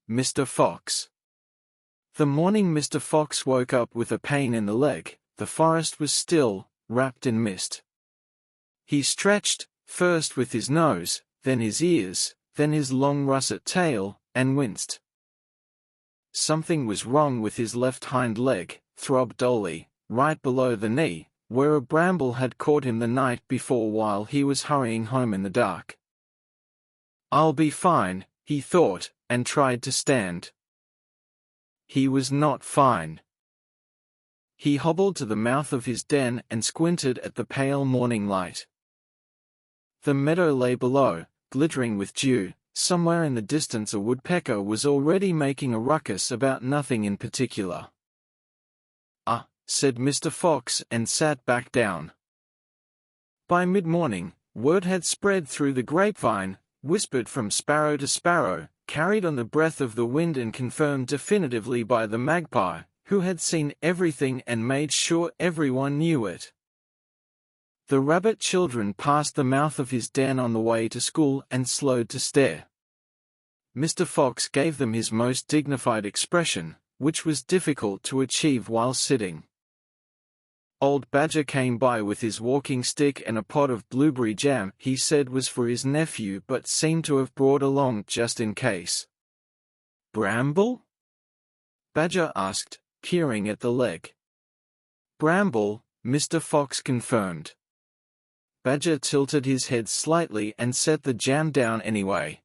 Mr. Fox. The morning Mr. Fox woke up with a pain in the leg, the forest was still, wrapped in mist. He stretched, first with his nose, then his ears, then his long russet tail, and winced. Something was wrong with his left hind leg, throbbed dully, right below the knee, where a bramble had caught him the night before while he was hurrying home in the dark. "I'll be fine," he thought, and tried to stand. He was not fine. He hobbled to the mouth of his den and squinted at the pale morning light. The meadow lay below, glittering with dew. Somewhere in the distance a woodpecker was already making a ruckus about nothing in particular. "Ah," said Mr. Fox and sat back down. By mid-morning, word had spread through the grapevine, whispered from sparrow to sparrow, carried on the breath of the wind and confirmed definitively by the magpie, who had seen everything and made sure everyone knew it. The rabbit children passed the mouth of his den on the way to school and slowed to stare. Mr. Fox gave them his most dignified expression, which was difficult to achieve while sitting. Old Badger came by with his walking stick and a pot of blueberry jam he said was for his nephew but seemed to have brought along just in case. "Bramble?" Badger asked, peering at the leg. "Bramble," Mr. Fox confirmed. Badger tilted his head slightly and set the jam down anyway.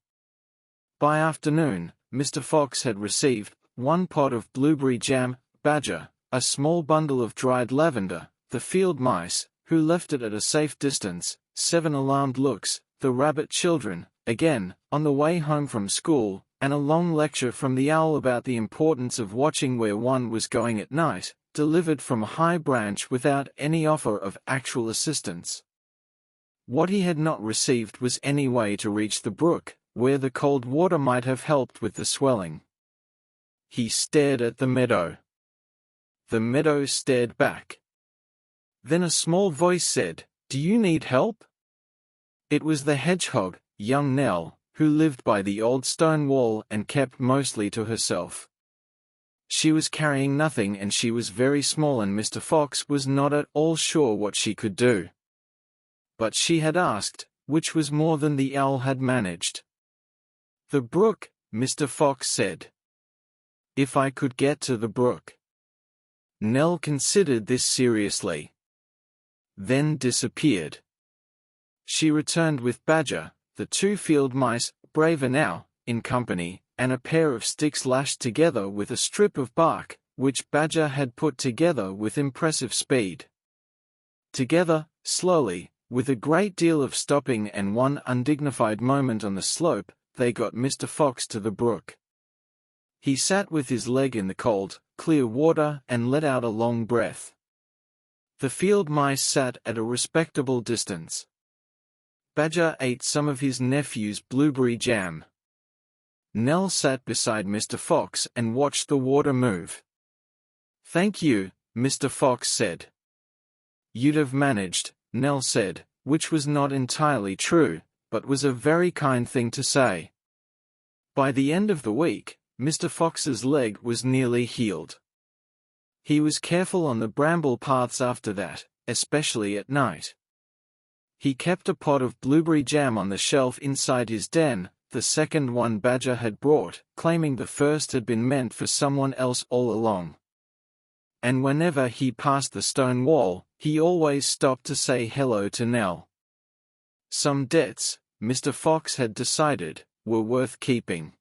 By afternoon, Mr. Fox had received 1 pot of blueberry jam, Badger, a small bundle of dried lavender, the field mice, who left it at a safe distance, 7 alarmed looks, the rabbit children, again, on the way home from school, and a long lecture from the owl about the importance of watching where one was going at night, delivered from a high branch without any offer of actual assistance. What he had not received was any way to reach the brook, where the cold water might have helped with the swelling. He stared at the meadow. The meadow stared back. Then a small voice said, "Do you need help?" It was the hedgehog, young Nell, who lived by the old stone wall and kept mostly to herself. She was carrying nothing and she was very small and Mr. Fox was not at all sure what she could do. But she had asked, which was more than the owl had managed. "The brook," Mr. Fox said. "If I could get to the brook." Nell considered this seriously. Then disappeared. She returned with Badger, the 2 field mice, braver now, in company, and a pair of sticks lashed together with a strip of bark, which Badger had put together with impressive speed. Together, slowly, with a great deal of stopping and one undignified moment on the slope, they got Mr. Fox to the brook. He sat with his leg in the cold, clear water and let out a long breath. The field mice sat at a respectable distance. Badger ate some of his nephew's blueberry jam. Nell sat beside Mr. Fox and watched the water move. "Thank you," Mr. Fox said. "You'd have managed," Nell said, which was not entirely true, but was a very kind thing to say. By the end of the week, Mr. Fox's leg was nearly healed. He was careful on the bramble paths after that, especially at night. He kept a pot of blueberry jam on the shelf inside his den, the second one Badger had brought, claiming the first had been meant for someone else all along. And whenever he passed the stone wall, he always stopped to say hello to Nell. Some debts, Mr. Fox had decided, were worth keeping.